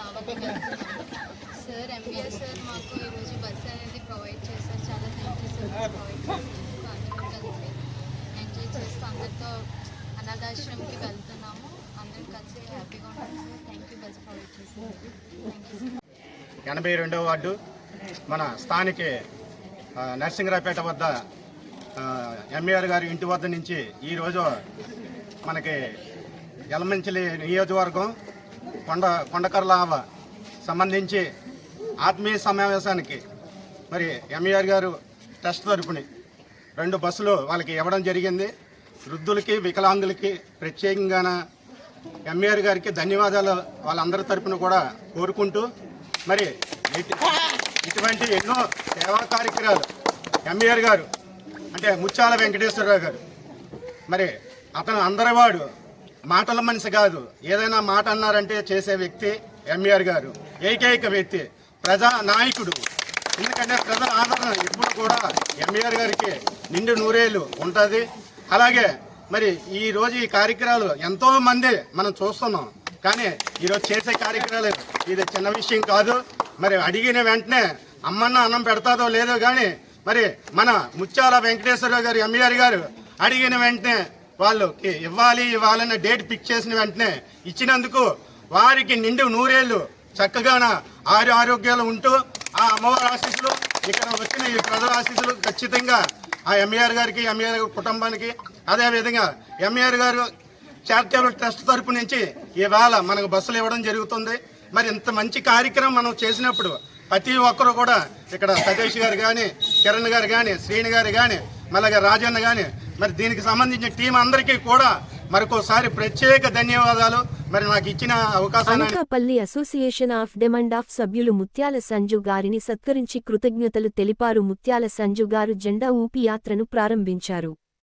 రావాలి వెళ్తున్నాము. Sir MBS sir మాకు ఈరోజు బస్సు అనేది ప్రొవైడ్ చేశారు. చాలా థ్యాంక్ యూ సార్ ప్రొవైడ్ చేసినందుకు. అందరం కలిసి ఎంజాయ్ చేస్తూ అందరితో అనాథాశ్రమంకి వెళ్తున్నాము. అందరం కలిసి హ్యాపీగా ఉంటాం sir. Thank you bus provide చేసినందుకు. Thank you sir. 82వ వార్డు మన స్థానిక నర్సింగరావుపేట వద్ద ఎంఈఆర్ గారి ఇంటి వద్ద నుంచి ఈరోజు మనకి యలమంచిలి నియోజకవర్గం కొండకర్ల సంబంధించి ఆత్మీయ సమావేశానికి మరి ఎంఈఆర్ గారు ట్రస్ట్ తరపుని 2 బస్సులు వాళ్ళకి ఇవ్వడం జరిగింది. వృద్ధులకి వికలాంగులకి ప్రత్యేకంగా ఎంఈఆర్ గారికి ధన్యవాదాలు వాళ్ళందరి తరపున కూడా కోరుకుంటూ మరి ఇటువంటి ఎన్నో సేవా కార్యక్రమాలు ఎంఈఆర్ గారు అంటే ముత్యాల వెంకటేశ్వరరావు గారు మరి అతను అందరివాడు, మాటల మనిషి కాదు. ఏదైనా మాట అన్నారంటే చేసే వ్యక్తి ఎంఈఆర్ గారు. ఏకైక వ్యక్తి, ప్రజా నాయకుడు. ఎందుకంటే ప్రజల ఆదరణ ఎప్పుడు కూడా ఎంఈఆర్ గారికి నిండు నూరేళ్ళు ఉంటుంది. అలాగే మరి ఈరోజు ఈ కార్యక్రమాలు ఎంతోమంది మనం చూస్తున్నాం, కానీ ఈరోజు చేసే కార్యక్రమాలు ఇది చిన్న విషయం కాదు. మరి అడిగిన వెంటనే అమ్మన్న అన్నం పెడతాదో లేదో కానీ మరి మన ముత్యాల వెంకటేశ్వరరావు గారు ఎంఈఆర్ గారు అడిగిన వెంటనే వాళ్ళకి ఇవ్వాలన్న డేట్ ఫిక్స్ చేసిన వెంటనే ఇచ్చినందుకు వారికి నిండు నూరేళ్ళు చక్కగా ఆరోగ్యాలు ఉంటూ ఆ అమ్మవారి ఆశీస్సులు, ఇక్కడ వచ్చిన ఈ ప్రజల ఆశీస్సులు ఖచ్చితంగా ఆ ఎంఈఆర్ గారికి, ఎంఈఆర్ కుటుంబానికి, అదేవిధంగా ఎంఈఆర్ గారు చారిటబుల్ ట్రస్ట్ తరపు నుంచి ఇవాళ మనకు బస్సులు ఇవ్వడం జరుగుతుంది. మరి ఇంత మంచి కార్యక్రమం మనం చేసినప్పుడు ప్రతి ఒక్కరు కూడా ఇక్కడ సతీష్ గారు కానీ, కిరణ్ గారు కానీ, శ్రీని గారు కానీ, మళ్ళీ రాజన్న కానీ మరి దీనికి సంబంధించిన టీం అందరికీ కూడా మరొకసారి ప్రత్యేక ధన్యవాదాలు. మరి నాకు ఇచ్చిన అవకాశం. Anakapalli association of demand of సభ్యులు ముత్యాల సంజు గారిని సత్కరించి కృతజ్ఞతలు తెలిపారు. ముత్యాల సంజు గారు జెండా ఊపి యాత్రను ప్రారంభించారు.